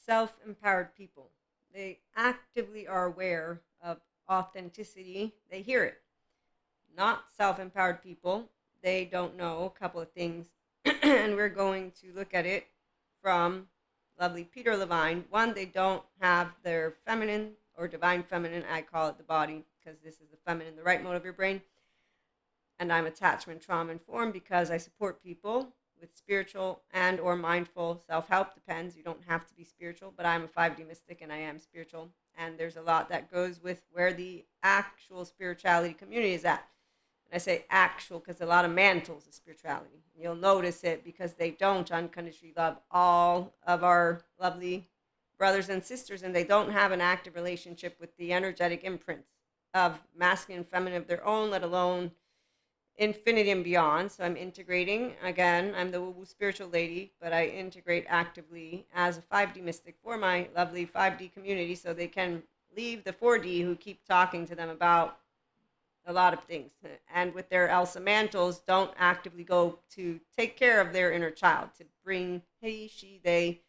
self-empowered people. They actively are aware of authenticity. They hear it. Not self-empowered people. They don't know a couple of things. And we're going to look at it from lovely Peter Levine. One, they don't have their feminine or divine feminine. I call it the body because this is the feminine, the right mode of your brain. And I'm attachment trauma informed because I support people with spiritual and or mindful self-help. Depends. You don't have to be spiritual, but I'm a 5D mystic and I am spiritual. And there's a lot that goes with where the actual spirituality community is at. And I say actual because a lot of mantles of spirituality. You'll notice it because they don't unconditionally love all of our lovely brothers and sisters, and they don't have an active relationship with the energetic imprints of masculine and feminine of their own, let alone infinity and beyond. So I'm integrating. Again, I'm the woo-woo spiritual lady, but I integrate actively as a 5D mystic for my lovely 5D community so they can leave the 4D who keep talking to them about a lot of things. And with their Elsa mantles, don't actively go to take care of their inner child, to bring he, she, they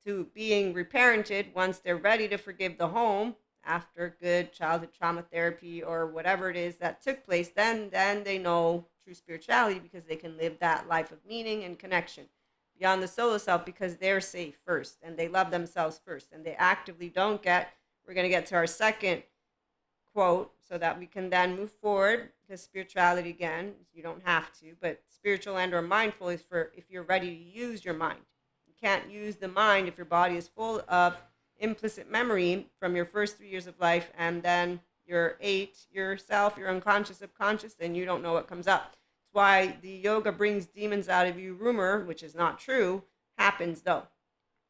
to being reparented once they're ready to forgive the home after good childhood trauma therapy or whatever it is that took place, then they know true spirituality because they can live that life of meaning and connection beyond the solo self because they're safe first and they love themselves first and they actively don't get. We're going to get to our second quote so that we can then move forward because spirituality, again, you don't have to, but spiritual and or mindful is for if you're ready to use your mind. You can't use the mind if your body is full of implicit memory from your first 3 years of life and then your 8 yourself, your unconscious, subconscious, and you don't know what comes up. It's why the yoga brings demons out of you rumor, which is not true, happens though.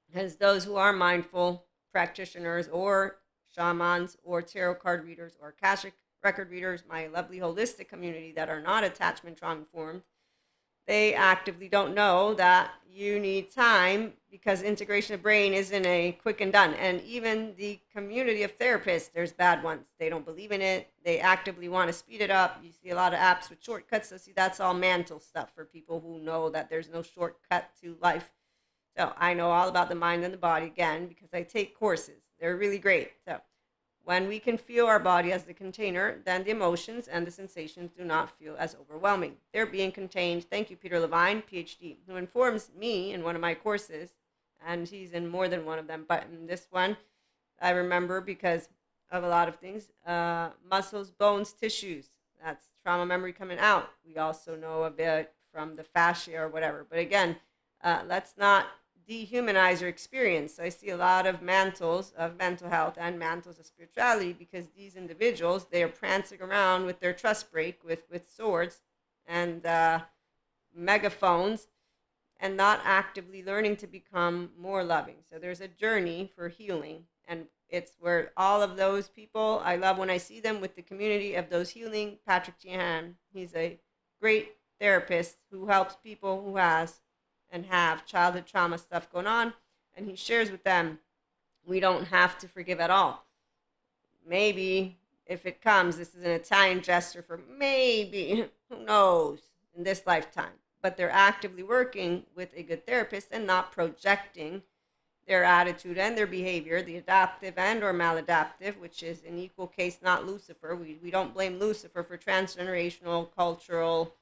Because those who are mindful practitioners or shamans or tarot card readers or Akashic record readers, my lovely holistic community that are not attachment trauma informed, they actively don't know that you need time because integration of brain isn't a quick and done. And even the community of therapists, there's bad ones. They don't believe in it. They actively want to speed it up. You see a lot of apps with shortcuts. So see, that's all mental stuff for people who know that there's no shortcut to life. So I know all about the mind and the body again because I take courses. They're really great. So when we can feel our body as the container, then the emotions and the sensations do not feel as overwhelming. They're being contained. Thank you, Peter Levine, PhD, who informs me in one of my courses, and he's in more than one of them, but in this one, I remember because of a lot of things, muscles, bones, tissues. That's trauma memory coming out. We also know a bit from the fascia or whatever. But again, let's not dehumanize your experience. So I see a lot of mantles of mental health and mantles of spirituality because these individuals, they are prancing around with their trust break with swords and megaphones and not actively learning to become more loving. So there's a journey for healing, and it's where all of those people, I love when I see them with the community of those healing. Patrick Tihan, he's a great therapist who helps people who has and have childhood trauma stuff going on, and he shares with them, we don't have to forgive at all. Maybe if it comes, this is an Italian gesture for maybe, who knows, in this lifetime. But they're actively working with a good therapist and not projecting their attitude and their behavior, the adaptive and or maladaptive, which is in equal case not Lucifer. We don't blame Lucifer for transgenerational, cultural,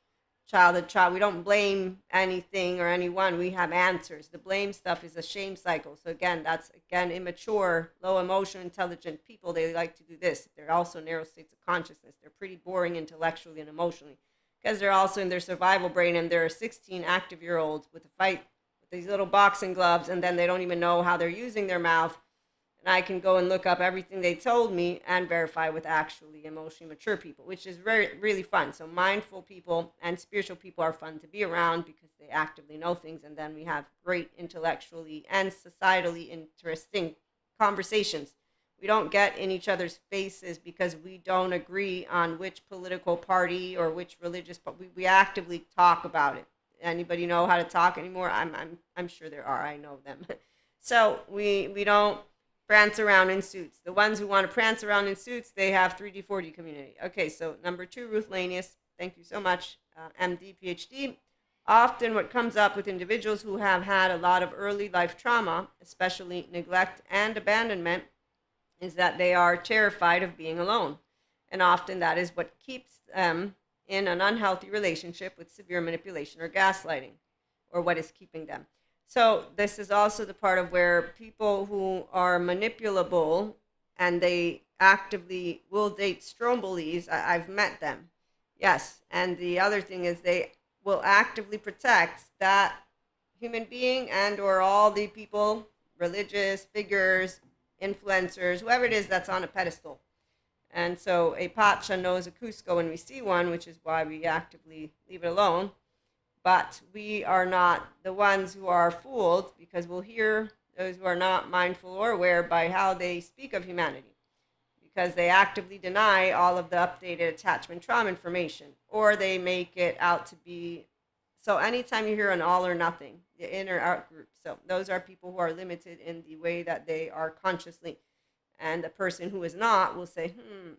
childhood child. We don't blame anything or anyone. We have answers. The blame stuff is a shame cycle. So again, that's immature, low emotional, intelligent people. They like to do this. They're also narrow states of consciousness. They're pretty boring intellectually and emotionally because they're also in their survival brain, and there are 16 active year olds with a fight with these little boxing gloves, and then they don't even know how they're using their mouth. And I can go and look up everything they told me and verify with actually emotionally mature people, which is really fun. So mindful people and spiritual people are fun to be around because they actively know things. And then we have great intellectually and societally interesting conversations. We don't get in each other's faces because we don't agree on which political party or which religious, but we actively talk about it. Anybody know how to talk anymore? I'm sure there are. I know them. So we don't prance around in suits. The ones who want to prance around in suits, they have 3D, 4D community. Okay, so number 2, Ruth Lanius. Thank you so much. MD, PhD. Often, what comes up with individuals who have had a lot of early life trauma, especially neglect and abandonment, is that they are terrified of being alone. And often that is what keeps them in an unhealthy relationship with severe manipulation or gaslighting, or what is keeping them. So, this is also the part of where people who are manipulable and they actively will date strombolies, I've met them. Yes. And the other thing is they will actively protect that human being and or all the people, religious figures, influencers, whoever it is that's on a pedestal. And so a Pacha knows a Cusco when we see one, which is why we actively leave it alone. But we are not the ones who are fooled, because we'll hear those who are not mindful or aware by how they speak of humanity, because they actively deny all of the updated attachment trauma information, or they make it out to be. So anytime you hear an all or nothing, the in or out group, so those are people who are limited in the way that they are consciously. And the person who is not will say,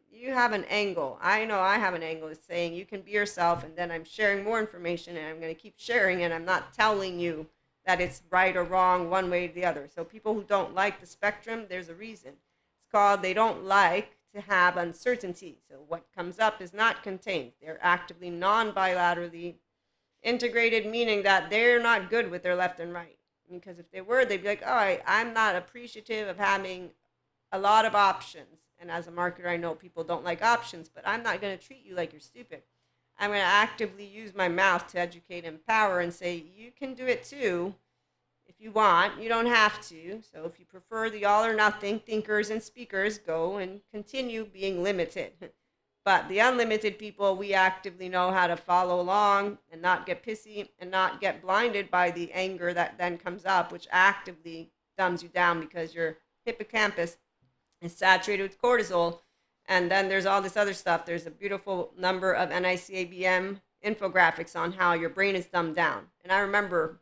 you have an angle. I know I have an angle. It's saying you can be yourself, and then I'm sharing more information, and I'm going to keep sharing, and I'm not telling you that it's right or wrong one way or the other. So people who don't like the spectrum, there's a reason. It's called they don't like to have uncertainty. So what comes up is not contained. They're actively non-bilaterally integrated, meaning that they're not good with their left and right. Because if they were, they'd be like, oh, I'm not appreciative of having a lot of options. And as a marketer, I know people don't like options, but I'm not going to treat you like you're stupid. I'm going to actively use my mouth to educate and empower and say, you can do it too if you want. You don't have to. So if you prefer the all or nothing thinkers and speakers, go and continue being limited. But the unlimited people, we actively know how to follow along and not get pissy and not get blinded by the anger that then comes up, which actively dumbs you down because your hippocampus is saturated with cortisol. And then there's all this other stuff. There's a beautiful number of NICABM infographics on how your brain is dumbed down. And I remember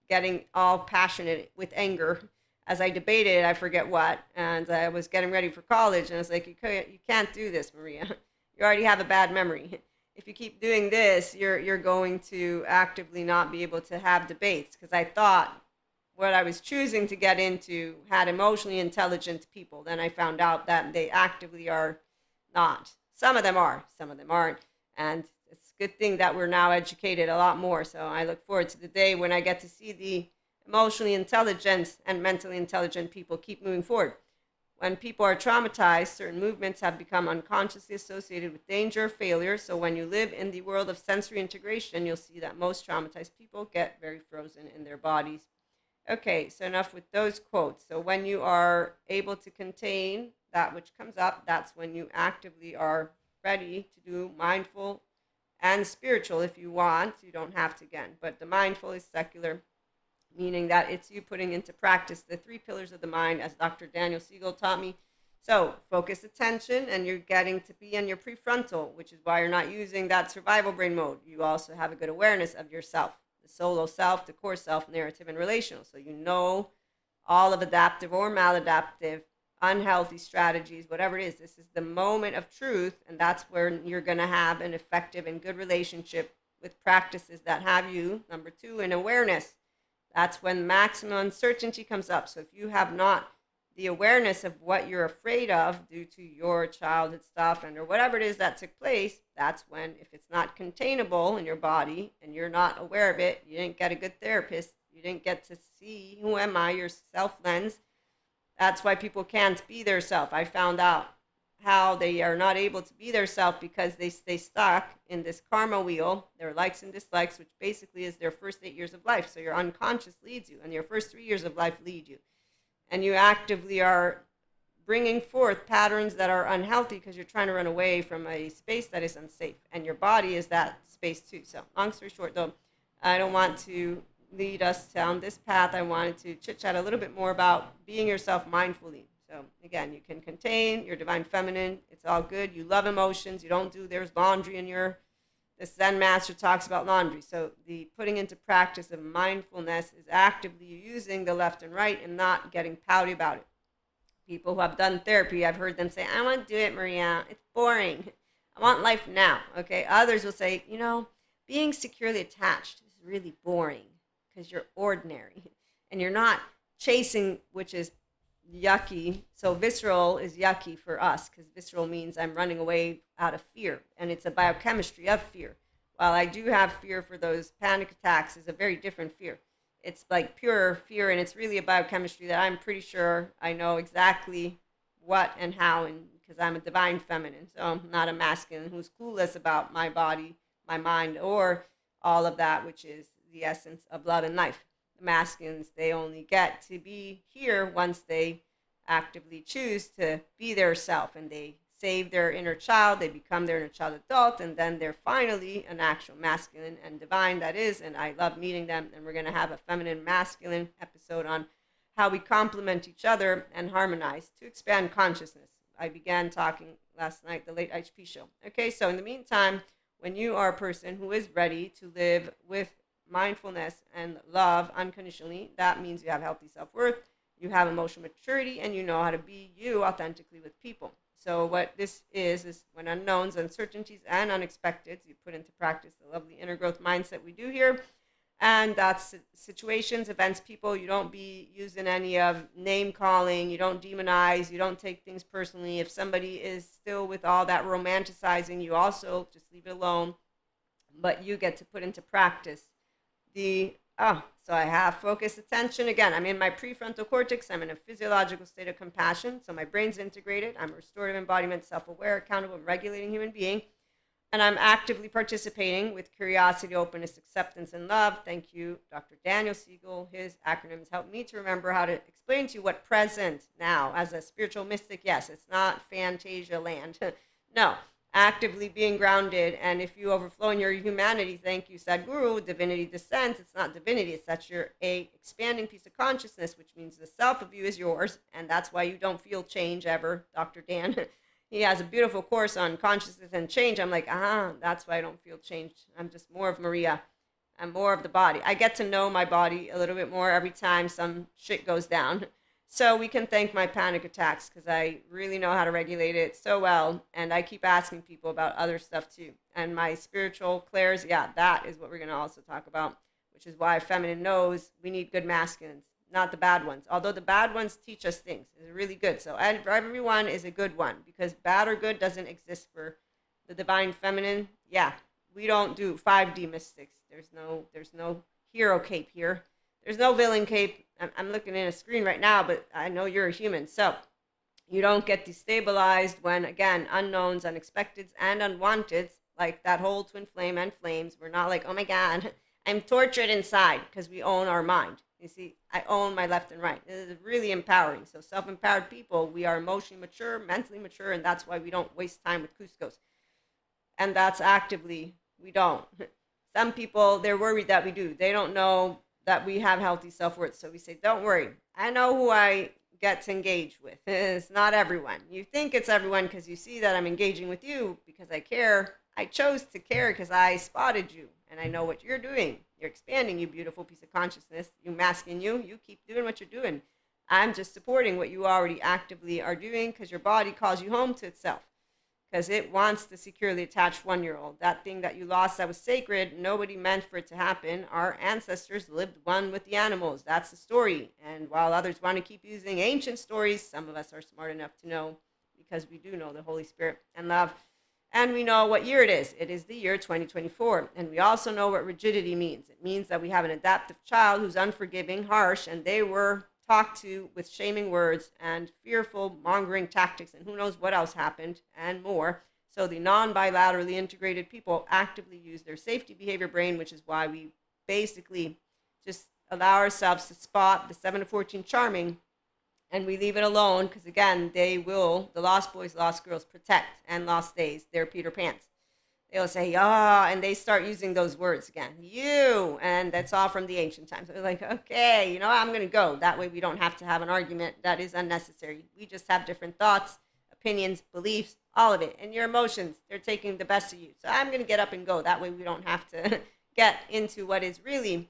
getting all passionate with anger as I debated, I forget what, and I was getting ready for college, and I was like, you can't do this, Maria. You already have a bad memory. If you keep doing this, you're going to actively not be able to have debates, because I thought what I was choosing to get into had emotionally intelligent people. Then I found out that they actively are not. Some of them are, some of them aren't. And it's a good thing that we're now educated a lot more. So I look forward to the day when I get to see the emotionally intelligent and mentally intelligent people keep moving forward. When people are traumatized, certain movements have become unconsciously associated with danger or failure. So when you live in the world of sensory integration, you'll see that most traumatized people get very frozen in their bodies. Okay, so enough with those quotes. So when you are able to contain that which comes up, that's when you actively are ready to do mindful and spiritual if you want. You don't have to again, but the mindful is secular, meaning that it's you putting into practice the three pillars of the mind, as Dr. Daniel Siegel taught me. So focus attention, and you're getting to be in your prefrontal, which is why you're not using that survival brain mode. You also have a good awareness of yourself, the solo self, the core self, narrative, and relational. So you know all of adaptive or maladaptive, unhealthy strategies, whatever it is. This is the moment of truth, and that's where you're going to have an effective and good relationship with practices that have you, number two, in awareness. That's when maximum uncertainty comes up. So if you have not the awareness of what you're afraid of due to your childhood stuff and or whatever it is that took place, that's when, if it's not containable in your body and you're not aware of it, you didn't get a good therapist, you didn't get to see who am I, your self lens. That's why people can't be their self. I found out how they are not able to be their self because they stay stuck in this karma wheel, their likes and dislikes, which basically is their first 8 years of life. So your unconscious leads you, and your first 3 years of life lead you. And you actively are bringing forth patterns that are unhealthy because you're trying to run away from a space that is unsafe. And your body is that space too. So long story short, though, I don't want to lead us down this path. I wanted to chit-chat a little bit more about being yourself mindfully. So again, you can contain your divine feminine. It's all good. You love emotions. You don't do, there's laundry in your, the Zen master talks about laundry. So the putting into practice of mindfulness is actively using the left and right and not getting pouty about it. People who have done therapy, I've heard them say, I want to do it, Maria. It's boring. I want life now. Okay. Others will say, being securely attached is really boring because you're ordinary and you're not chasing, which is yucky. So visceral is yucky for us because visceral means I'm running away out of fear, and it's a biochemistry of fear. While I do have fear for those panic attacks, is a very different fear. It's like pure fear, and it's really a biochemistry that I'm pretty sure I know exactly what and how, and because I'm a divine feminine, so I'm not a masculine who's clueless about my body, my mind, or all of that, which is the essence of love and life. The masculines, they only get to be here once they actively choose to be their self, and they save their inner child, they become their inner child adult, and then they're finally an actual masculine and divine, that is. And I love meeting them, and we're going to have a feminine masculine episode on how we complement each other and harmonize to expand consciousness. I began talking last night, the late HP show. Okay, so in the meantime, when you are a person who is ready to live with mindfulness and love unconditionally, that means you have healthy self-worth, you have emotional maturity, and you know how to be you authentically with people. So what this is when unknowns, uncertainties, and unexpecteds, you put into practice the lovely inner growth mindset we do here. And that's situations, events, people. You don't be using any of name calling. You don't demonize. You don't take things personally. If somebody is still with all that romanticizing, you also just leave it alone. But you get to put into practice so I have focused attention. Again, I'm in my prefrontal cortex. I'm in a physiological state of compassion. So my brain's integrated. I'm a restorative embodiment, self-aware, accountable, and regulating human being. And I'm actively participating with curiosity, openness, acceptance, and love. Thank you, Dr. Daniel Siegel. His acronyms help me to remember how to explain to you what present now, as a spiritual mystic, yes, it's not Fantasia land. No, actively being grounded. And if you overflow in your humanity, thank you, Sadhguru, divinity descends. It's not divinity, it's that you're a expanding piece of consciousness, which means the self of you is yours. And that's why you don't feel change ever, Dr. Dan. He has a beautiful course on consciousness and change. I'm like, that's why I don't feel changed. I'm just more of Maria. I'm more of the body. I get to know my body a little bit more every time some shit goes down. So we can thank my panic attacks because I really know how to regulate it so well. And I keep asking people about other stuff too. And my spiritual clairs, yeah, that is what we're going to also talk about, which is why feminine knows we need good masculines, not the bad ones. Although the bad ones teach us things. It's really good. So everyone is a good one because bad or good doesn't exist for the divine feminine. Yeah, we don't do 5D mystics. There's no hero cape here. There's no villain cape. I'm looking in a screen right now, but I know you're a human. So you don't get destabilized when, again, unknowns, unexpecteds, and unwanteds, like that whole twin flame and flames. We're not like, oh my God, I'm tortured inside, because we own our mind. You see, I own my left and right. It is really empowering. So self-empowered people, we are emotionally mature, mentally mature, and that's why we don't waste time with Cuscos. And that's actively, we don't. Some people, they're worried that we do. They don't know that we have healthy self-worth. So we say, don't worry. I know who I get to engage with. It's not everyone. You think it's everyone because you see that I'm engaging with you because I care. I chose to care because I spotted you and I know what you're doing. You're expanding, you beautiful piece of consciousness. You masking you keep doing what you're doing. I'm just supporting what you already actively are doing because your body calls you home to itself. Because it wants the securely attached 1-year-old. That thing that you lost that was sacred, nobody meant for it to happen. Our ancestors lived one with the animals. That's the story. And while others want to keep using ancient stories, some of us are smart enough to know, because we do know the Holy Spirit and love. And we know what year it is. It is the year 2024. And we also know what rigidity means. It means that we have an adaptive child who's unforgiving, harsh, and they were talked to with shaming words and fearful mongering tactics, and who knows what else happened and more. So the non-bilaterally integrated people actively use their safety behavior brain, which is why we basically just allow ourselves to spot the 7 to 14 charming, and we leave it alone because, again, they will, the lost boys, lost girls, protect, and lost days, they're Peter Pans. They'll say, and they start using those words again. You, and that's all from the ancient times. They're like, okay, I'm going to go. That way we don't have to have an argument that is unnecessary. We just have different thoughts, opinions, beliefs, all of it. And your emotions, they're taking the best of you. So I'm going to get up and go. That way we don't have to get into what is really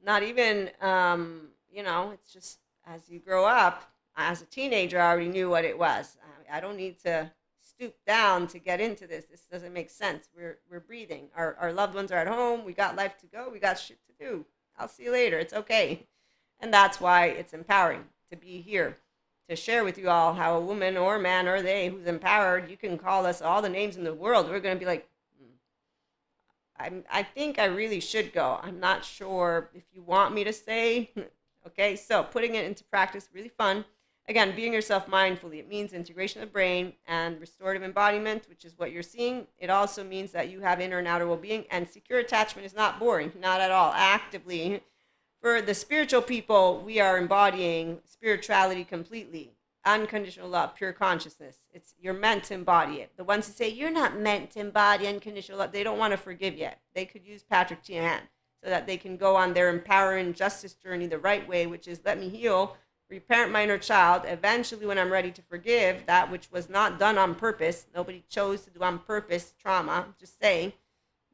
not even, it's just as you grow up. As a teenager, I already knew what it was. I don't need to stoop down to get into this. This doesn't make sense. We're breathing. Our loved ones are at home. We got life to go. We got shit to do. I'll see you later. It's okay. And that's why it's empowering to be here, to share with you all how a woman or man or they who's empowered, you can call us all the names in the world. We're going to be like, I think I really should go. I'm not sure if you want me to stay. Okay, so putting it into practice, really fun. Again, being yourself mindfully. It means integration of the brain and restorative embodiment, which is what you're seeing. It also means that you have inner and outer well-being, and secure attachment is not boring, not at all. Actively, for the spiritual people, we are embodying spirituality completely. Unconditional love, pure consciousness. It's you're meant to embody it. The ones who say you're not meant to embody unconditional love, they don't want to forgive yet. They could use Patrick Tiahan so that they can go on their empowering justice journey the right way, which is let me heal, reparent my inner child. Eventually, when I'm ready to forgive that which was not done on purpose, nobody chose to do on purpose trauma, just saying.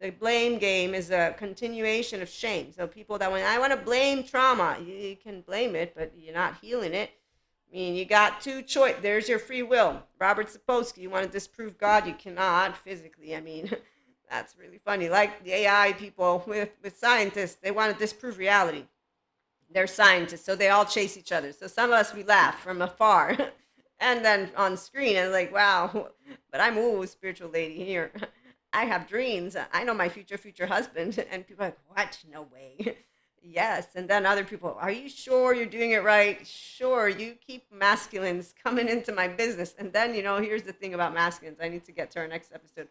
The blame game is a continuation of shame. So people that I want to blame trauma, you can blame it, but you're not healing it. I mean, you got two choice. There's your free will. Robert Sapolsky, you want to disprove God? You cannot physically. I mean, that's really funny. Like the AI people with scientists, they want to disprove reality. They're scientists, so they all chase each other. So some of us, we laugh from afar. And then on screen, and like, wow, but I'm a spiritual lady here. I have dreams. I know my future husband. And people are like, what? No way. Yes. And then other people, are you sure you're doing it right? Sure. You keep masculines coming into my business. And then, here's the thing about masculines. I need to get to our next episode.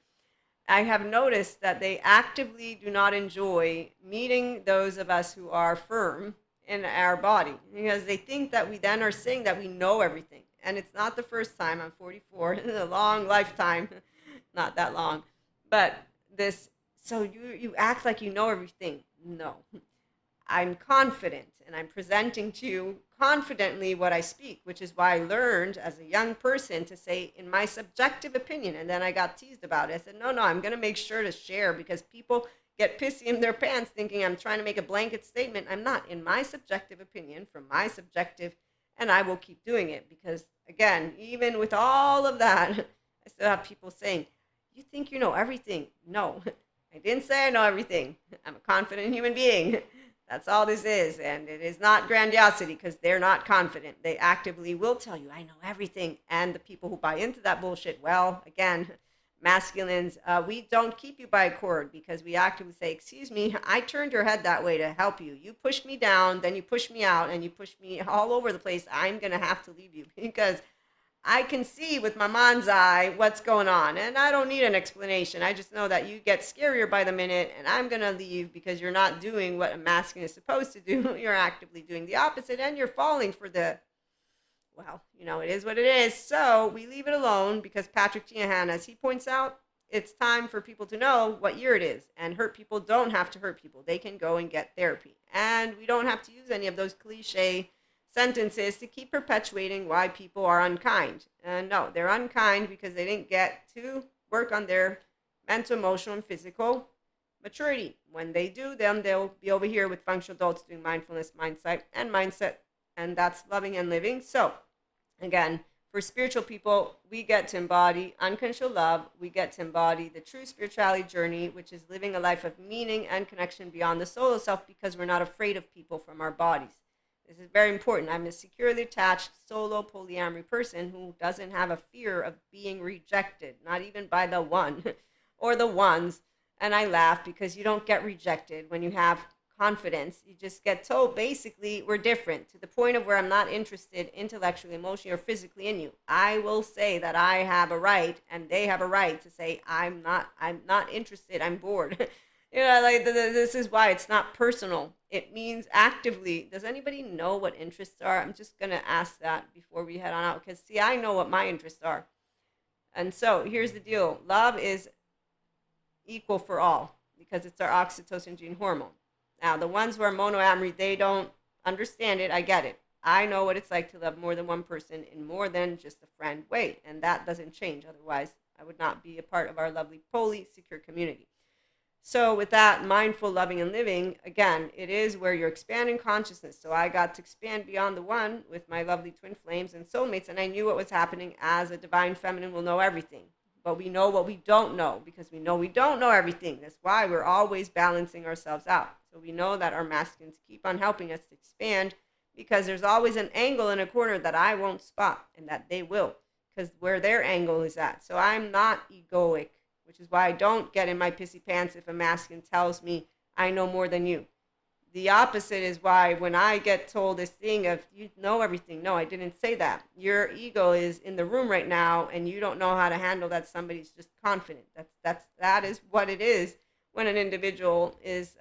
I have noticed that they actively do not enjoy meeting those of us who are firm in our body because they think that we then are saying that we know everything. And it's not the first time. I'm 44, a long lifetime, not that long. But so you act like you know everything. No. I'm confident and I'm presenting to you confidently what I speak, which is why I learned as a young person to say in my subjective opinion. And then I got teased about it. I said, no, I'm going to make sure to share because people get pissy in their pants thinking I'm trying to make a blanket statement. I'm not. In my subjective opinion, from my subjective, and I will keep doing it because, again, even with all of that, I still have people saying, you think you know everything. No, I didn't say I know everything. I'm a confident human being. That's all this is. And it is not grandiosity because they're not confident. They actively will tell you, I know everything. And the people who buy into that bullshit, well, again, masculines, we don't keep you by a cord because we actively say, excuse me, I turned your head that way to help you. You pushed me down, then you pushed me out, and you pushed me all over the place. I'm going to have to leave you because I can see with my mind's eye what's going on. And I don't need an explanation. I just know that you get scarier by the minute and I'm going to leave because you're not doing what a masculine is supposed to do. You're actively doing the opposite and you're falling for well, it is what it is. So we leave it alone because Patrick Tiahan, as he points out, it's time for people to know what year it is. And hurt people don't have to hurt people. They can go and get therapy. And we don't have to use any of those cliche sentences to keep perpetuating why people are unkind. No, they're unkind because they didn't get to work on their mental, emotional, and physical maturity. When they do them, they'll be over here with functional adults doing mindfulness, mindset, and that's loving and living. So, again, for spiritual people, we get to embody unconditional love. We get to embody the true spirituality journey, which is living a life of meaning and connection beyond the solo self because we're not afraid of people from our bodies. This is very important. I'm a securely attached, solo, polyamory person who doesn't have a fear of being rejected, not even by the one or the ones. And I laugh because you don't get rejected when you have confidence. You just get told, basically, we're different to the point of where I'm not interested intellectually, emotionally, or physically in you. I will say that I have a right and they have a right to say, I'm not interested. I'm bored. This is why it's not personal. It means actively. Does anybody know what interests are? I'm just going to ask that before we head on out because, see, I know what my interests are. And so here's the deal. Love is equal for all because it's our oxytocin gene hormone. Now, the ones who are monoamory, they don't understand it. I get it. I know what it's like to love more than one person in more than just a friend way. And that doesn't change. Otherwise, I would not be a part of our lovely, poly, secure community. So with that, mindful, loving, and living, again, it is where you're expanding consciousness. So I got to expand beyond the one with my lovely twin flames and soulmates, and I knew what was happening as a divine feminine will know everything. but we know what we don't know because we don't know everything. That's why we're always balancing ourselves out. So we know that our masculines keep on helping us to expand because there's always an angle in a corner that I won't spot and that they will because where their angle is at. So I'm not egoic, which is why I don't get in my pissy pants if a masculine tells me I know more than you. The opposite is why when I get told this thing of you know everything, no, I didn't say that. Your ego is in the room right now, and you don't know how to handle that. Somebody's just confident. That is what it is when an individual is.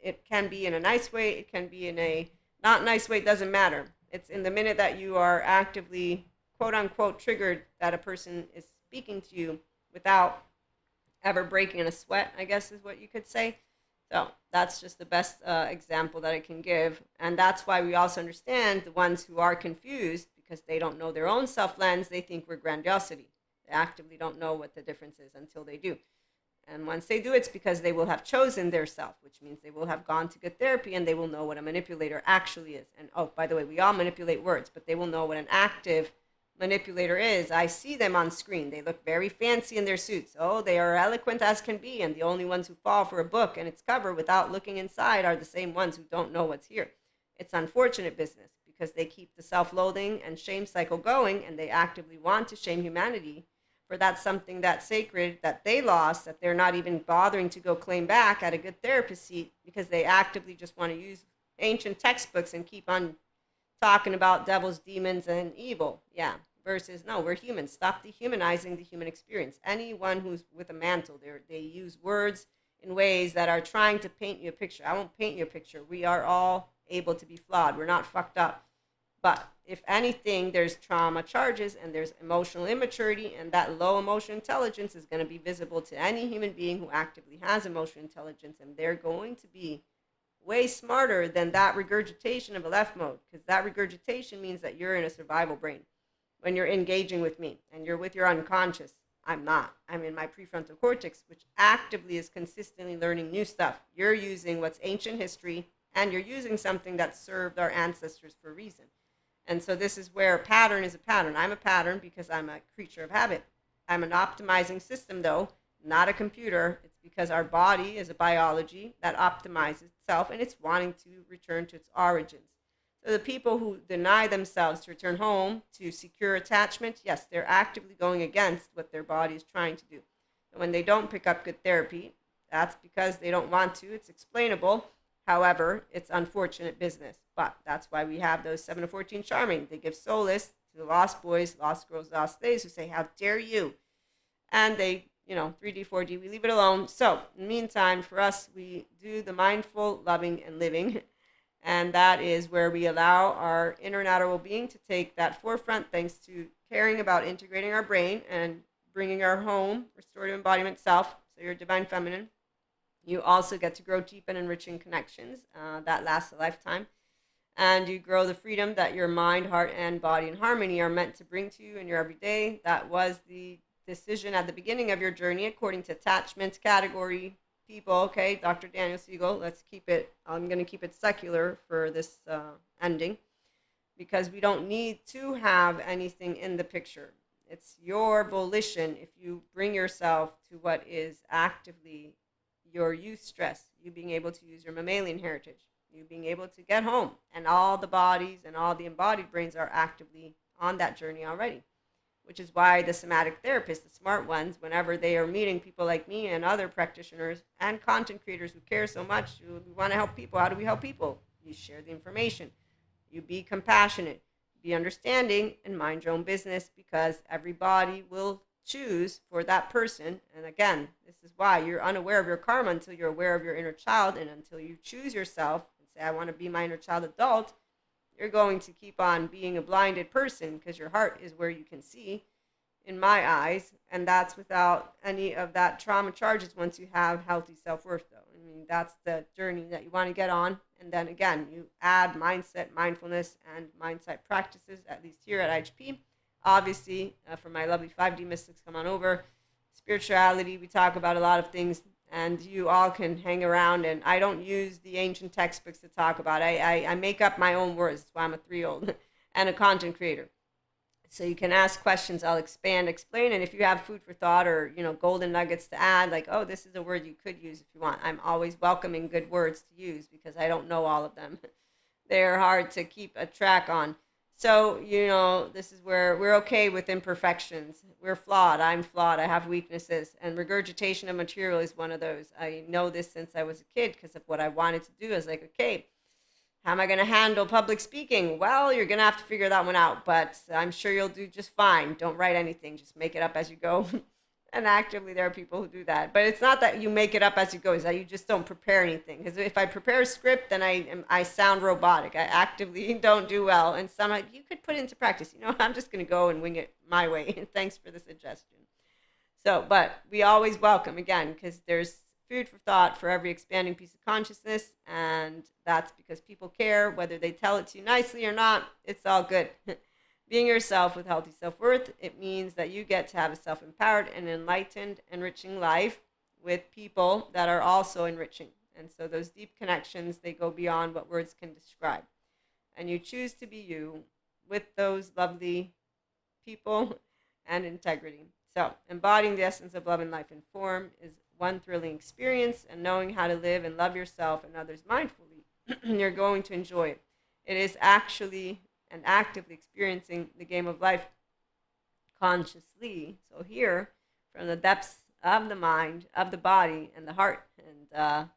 It can be in a nice way. It can be in a not nice way. It doesn't matter. It's in the minute that you are actively quote unquote triggered that a person is speaking to you without ever breaking in a sweat, I guess is what you could say. So that's just the best example that I can give. And that's why we also understand the ones who are confused because they don't know their own self lens. They think we're grandiosity. They actively don't know what the difference is until they do. And once they do, it's because they will have chosen their self, which means they will have gone to good therapy and they will know what a manipulator actually is. And oh, by the way, we all manipulate words, but they will know what an active manipulator is. I see them on screen. They look very fancy in their suits. Oh, they are eloquent as can be. And the only ones who fall for a book and its cover without looking inside are the same ones who don't know what's here. It's unfortunate business because they keep the self-loathing and shame cycle going and they actively want to shame humanity for that's something that's sacred that they lost, that they're not even bothering to go claim back at a good therapist seat because they actively just want to use ancient textbooks and keep on talking about devils, demons, and evil. Yeah. Versus, no, we're humans. Stop dehumanizing the human experience. Anyone who's with a mantle, they use words in ways that are trying to paint you a picture. I won't paint you a picture. We are all able to be flawed. We're not fucked up. But if anything, there's trauma charges and there's emotional immaturity, and that low emotional intelligence is going to be visible to any human being who actively has emotional intelligence, and they're going to be way smarter than that regurgitation of a left mode, because that regurgitation means that you're in a survival brain when you're engaging with me and you're with your unconscious. I'm not. I'm in my prefrontal cortex, which actively is consistently learning new stuff. You're using what's ancient history and you're using something that served our ancestors for a reason. And so this is where a pattern is a pattern. I'm a pattern because I'm a creature of habit. I'm an optimizing system, though, not a computer. It's because our body is a biology that optimizes itself and it's wanting to return to its origins. So the people who deny themselves to return home to secure attachment, yes, they're actively going against what their body is trying to do. And when they don't pick up good therapy, that's because they don't want to. It's explainable. However, it's unfortunate business. But that's why we have those 7 to 14 charming. They give solace to the lost boys, lost girls, lost days who say, how dare you? And they, 3D, 4D, we leave it alone. So in the meantime, for us, we do the mindful, loving, and living. And that is where we allow our inner and outer well-being to take that forefront thanks to caring about integrating our brain and bringing our home, restorative embodiment self, so your divine feminine. You also get to grow deep and enriching connections that last a lifetime. And you grow the freedom that your mind, heart, and body in harmony are meant to bring to you in your everyday. That was the decision at the beginning of your journey according to attachment category people. Okay, Dr. Daniel Siegel, let's keep it, I'm going to keep it secular for this ending because we don't need to have anything in the picture. It's your volition if you bring yourself to what is actively your youth stress, you being able to use your mammalian heritage, you being able to get home, and all the bodies and all the embodied brains are actively on that journey already, which is why the somatic therapists, the smart ones, whenever they are meeting people like me and other practitioners and content creators who care so much, we want to help people. How do we help people? You share the information. You be compassionate, be understanding, and mind your own business because everybody will choose for that person. And again, this is why you're unaware of your karma until you're aware of your inner child, and until you choose yourself and say, I want to be my inner child adult, you're going to keep on being a blinded person because your heart is where you can see, in my eyes, and that's without any of that trauma charges once you have healthy self-worth, though. I mean, that's the journey that you want to get on. And then again, you add mindset, mindfulness, and mindset practices, at least here at IHP. Obviously, for my lovely 5D mystics, come on over. Spirituality, we talk about a lot of things, and you all can hang around. And I don't use the ancient textbooks to talk about. I make up my own words. That's why I'm a 3-year-old and a content creator. So you can ask questions. I'll expand, explain, and if you have food for thought or golden nuggets to add, like, oh, this is a word you could use if you want. I'm always welcoming good words to use because I don't know all of them. They're hard to keep a track on. So, this is where we're okay with imperfections. We're flawed. I'm flawed. I have weaknesses. And regurgitation of material is one of those. I know this since I was a kid because of what I wanted to do. I was like, okay, how am I going to handle public speaking? Well, you're going to have to figure that one out, but I'm sure you'll do just fine. Don't write anything, just make it up as you go. And actively, there are people who do that. But it's not that you make it up as you go, it's that you just don't prepare anything. Because if I prepare a script, then I sound robotic. I actively don't do well. And some you could put it into practice. I'm just going to go and wing it my way. Thanks for the suggestion. So, but we always welcome again because there's food for thought for every expanding piece of consciousness, and that's because people care whether they tell it to you nicely or not. It's all good. Being yourself with healthy self-worth, it means that you get to have a self-empowered and enlightened, enriching life with people that are also enriching. And so those deep connections, they go beyond what words can describe. And you choose to be you with those lovely people and integrity. So, embodying the essence of love and life in form is one thrilling experience, and knowing how to live and love yourself and others mindfully, you're going to enjoy it. It is actually and actively experiencing the game of life consciously. So, here, from the depths of the mind, of the body, and the heart. And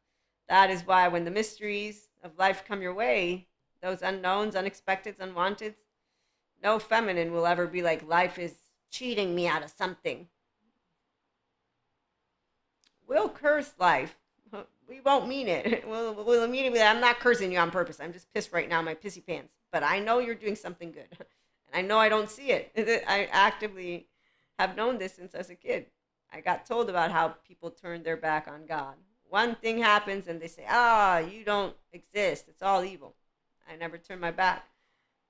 that is why when the mysteries of life come your way, those unknowns, unexpecteds, unwanteds, no feminine will ever be like, life is cheating me out of something. We'll curse life. We won't mean it. We'll immediately, I'm not cursing you on purpose. I'm just pissed right now, my pissy pants. But I know you're doing something good. And I know I don't see it. I actively have known this since I was a kid. I got told about how people turn their back on God. One thing happens and they say, you don't exist. It's all evil. I never turned my back.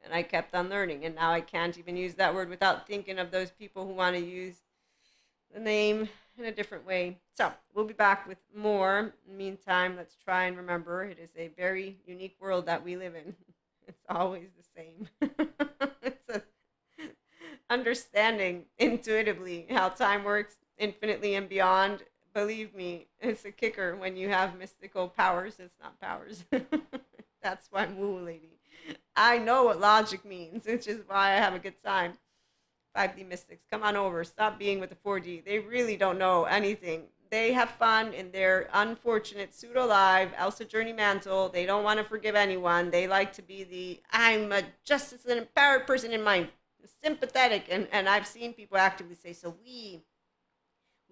And I kept on learning. And now I can't even use that word without thinking of those people who want to use the name in a different way. So we'll be back with more. In the meantime, let's try and remember it is a very unique world that we live in. It's always the same. It's a understanding intuitively how time works infinitely and beyond. Believe me, it's a kicker when you have mystical powers. It's not powers. That's why I'm woo lady. I know what logic means, which is why I have a good time. 5D mystics, come on over. Stop being with the 4D. They really don't know anything. They have fun in their unfortunate pseudo live Elsa Journey mantle. They don't want to forgive anyone. They like to be the I'm a justice and empowered person in mind, sympathetic. And I've seen people actively say, so we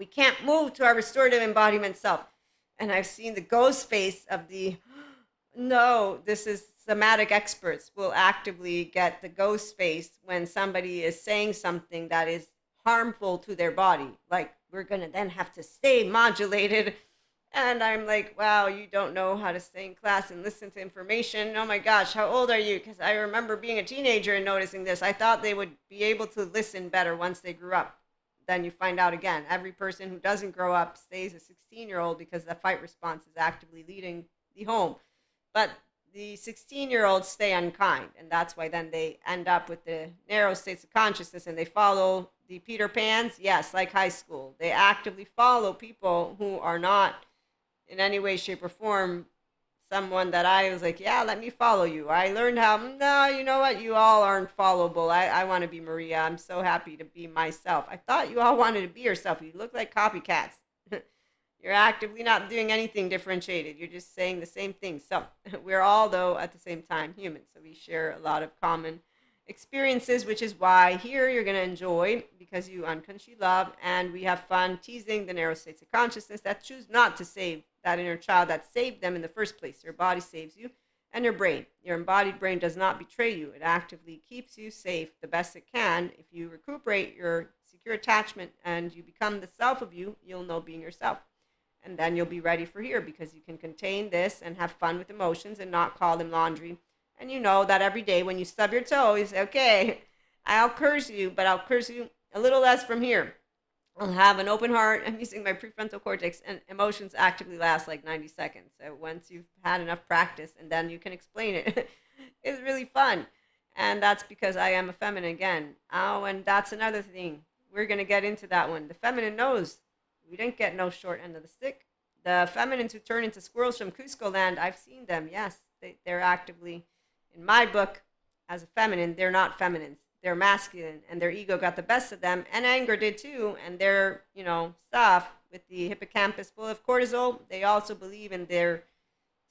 can't move to our restorative embodiment self. And I've seen the ghost face of the no, this is somatic experts will actively get the ghost face when somebody is saying something that is harmful to their body. Like, we're going to then have to stay modulated. And I'm like, wow, you don't know how to stay in class and listen to information. Oh my gosh, how old are you? Because I remember being a teenager and noticing this. I thought they would be able to listen better once they grew up. Then you find out again, every person who doesn't grow up stays a 16-year-old because the fight response is actively leading the home. But the 16-year-olds stay unkind, and that's why then they end up with the narrow states of consciousness, and they follow the Peter Pans, yes, like high school. They actively follow people who are not in any way, shape, or form someone that I was like, yeah, let me follow you. I learned how, no, you know what? You all aren't followable. I want to be Maria. I'm so happy to be myself. I thought you all wanted to be yourself. You look like copycats. You're actively not doing anything differentiated. You're just saying the same thing. So we're all, though, at the same time, human. So we share a lot of common experiences, which is why here you're going to enjoy because you unconsciously love, and we have fun teasing the narrow states of consciousness that choose not to save that inner child that saved them in the first place. Your body saves you, and your brain. Your embodied brain does not betray you. It actively keeps you safe the best it can. If you recuperate your secure attachment and you become the self of you, you'll know being yourself. And then you'll be ready for here because you can contain this and have fun with emotions and not call them laundry. And you know that every day when you stub your toe, you say, okay, I'll curse you, but I'll curse you a little less from here. I'll have an open heart. I'm using my prefrontal cortex, and emotions actively last like 90 seconds. So once you've had enough practice and then you can explain it, it's really fun. And that's because I am a feminine again. Oh, and that's another thing. We're going to get into that one. The feminine knows we didn't get no short end of the stick. The feminines who turn into squirrels from Cusco land, I've seen them. Yes, they're actively, in my book, as a feminine, they're not feminines. They're masculine, and their ego got the best of them, and anger did too. And their, stuff with the hippocampus full of cortisol, they also believe in their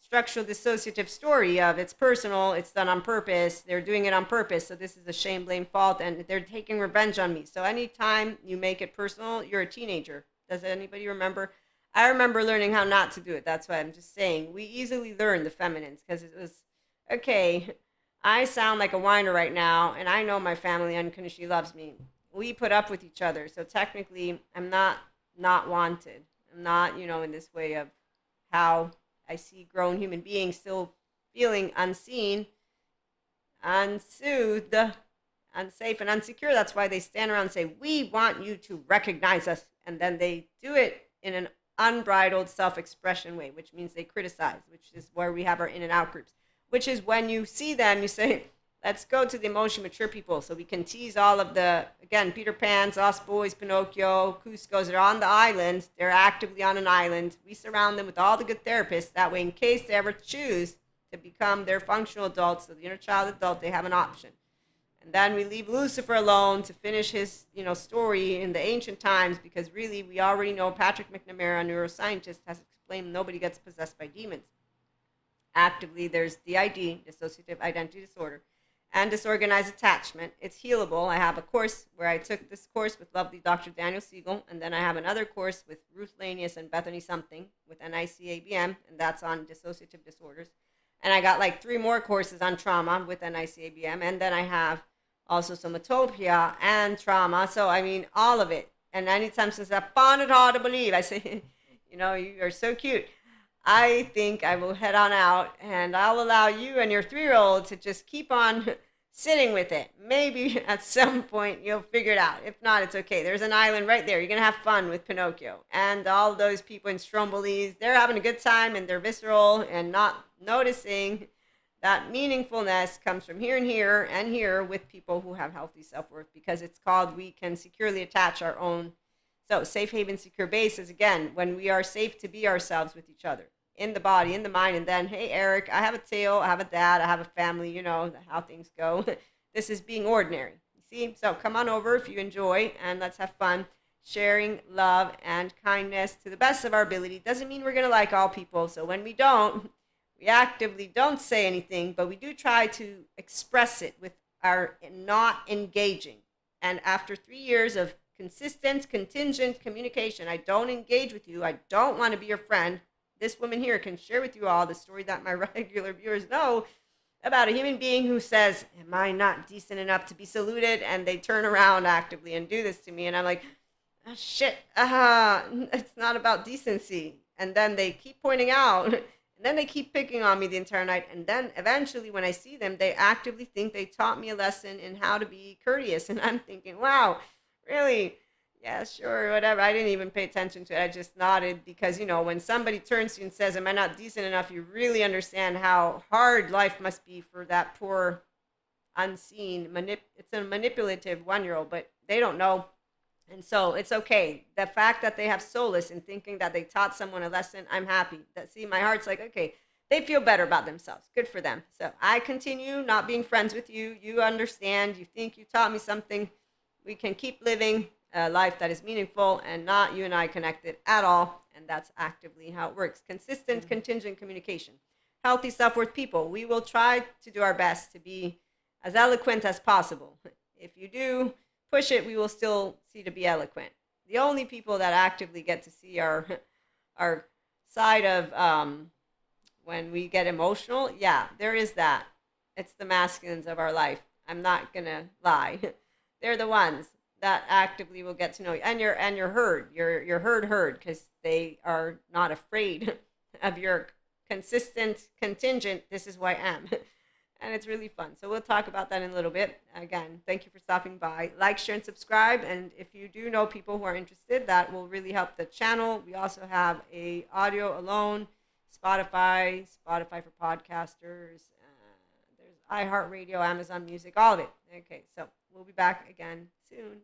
structural dissociative story of it's personal, it's done on purpose, they're doing it on purpose, so this is a shame, blame, fault, and they're taking revenge on me. So anytime you make it personal, you're a teenager. Does anybody remember? I remember learning how not to do it. That's why I'm just saying we easily learn the feminines because it was okay. I sound like a whiner right now, and I know my family unconditionally loves me. We put up with each other, so technically, I'm not wanted. I'm not, in this way of how I see grown human beings still feeling unseen, unsoothed, unsafe, and unsecure. That's why they stand around and say, "We want you to recognize us." And then they do it in an unbridled self expression way, which means they criticize, which is where we have our in and out groups, which is when you see them, you say, let's go to the emotionally mature people so we can tease all of the, again, Peter Pan's, Lost Boys, Pinocchio, Cusco's. They're on the island. They're actively on an island. We surround them with all the good therapists. That way, in case they ever choose to become their functional adults, so the inner child adult, they have an option. And then we leave Lucifer alone to finish his, story in the ancient times, because really we already know Patrick McNamara, a neuroscientist, has explained nobody gets possessed by demons. Actively, there's DID, dissociative identity disorder, and disorganized attachment. It's healable. I have a course where I took this course with lovely Dr. Daniel Siegel, and then I have another course with Ruth Lanius and Bethany Something with NICABM, and that's on dissociative disorders. And I got like 3 more courses on trauma with NICABM, and then I have also somatopia and trauma. So, I mean, all of it. And anytime since I found it hard to believe, I say, you are so cute. I think I will head on out and I'll allow you and your 3-year-old to just keep on sitting with it. Maybe at some point you'll figure it out. If not, it's okay. There's an island right there. You're going to have fun with Pinocchio. And all those people in Stromboli's, they're having a good time and they're visceral and not noticing that meaningfulness comes from here and here and here with people who have healthy self-worth, because it's called we can securely attach our own. So safe haven, secure base is, again, when we are safe to be ourselves with each other, in the body, in the mind, and then, hey, Eric, I have a tail, I have a dad, I have a family, how things go. This is being ordinary. You see? So come on over if you enjoy, and let's have fun sharing love and kindness to the best of our ability. Doesn't mean we're going to like all people. So when we don't, we actively don't say anything, but we do try to express it with our not engaging. And after 3 years of consistent, contingent communication, I don't engage with you, I don't want to be your friend. This woman here can share with you all the story that my regular viewers know about a human being who says, am I not decent enough to be saluted? And they turn around actively and do this to me. And I'm like, oh, shit, it's not about decency. And then they keep pointing out, and then they keep picking on me the entire night. And then eventually when I see them, they actively think they taught me a lesson in how to be courteous. And I'm thinking, wow, really? Yeah, sure, whatever. I didn't even pay attention to it. I just nodded because, when somebody turns to you and says, am I not decent enough? You really understand how hard life must be for that poor, unseen, it's a manipulative 1-year-old, but they don't know. And so it's okay. The fact that they have solace in thinking that they taught someone a lesson, I'm happy. See, my heart's like, okay, they feel better about themselves. Good for them. So I continue not being friends with you. You understand. You think you taught me something. We can keep living a life that is meaningful and not you and I connected at all. And that's actively how it works. Consistent, contingent communication. Healthy self-worth people. We will try to do our best to be as eloquent as possible. If you do push it, we will still see to be eloquent. The only people that actively get to see our side of when we get emotional, yeah, there is that. It's the masculines of our life. I'm not gonna lie. They're the ones that actively will get to know you, and you're heard. You're heard because they are not afraid of your consistent contingent. This is who I am. And it's really fun. So we'll talk about that in a little bit. Again, thank you for stopping by. Like, share, and subscribe. And if you do know people who are interested, that will really help the channel. We also have a audio alone, Spotify for podcasters. There's iHeartRadio, Amazon Music, all of it. Okay, so we'll be back again soon.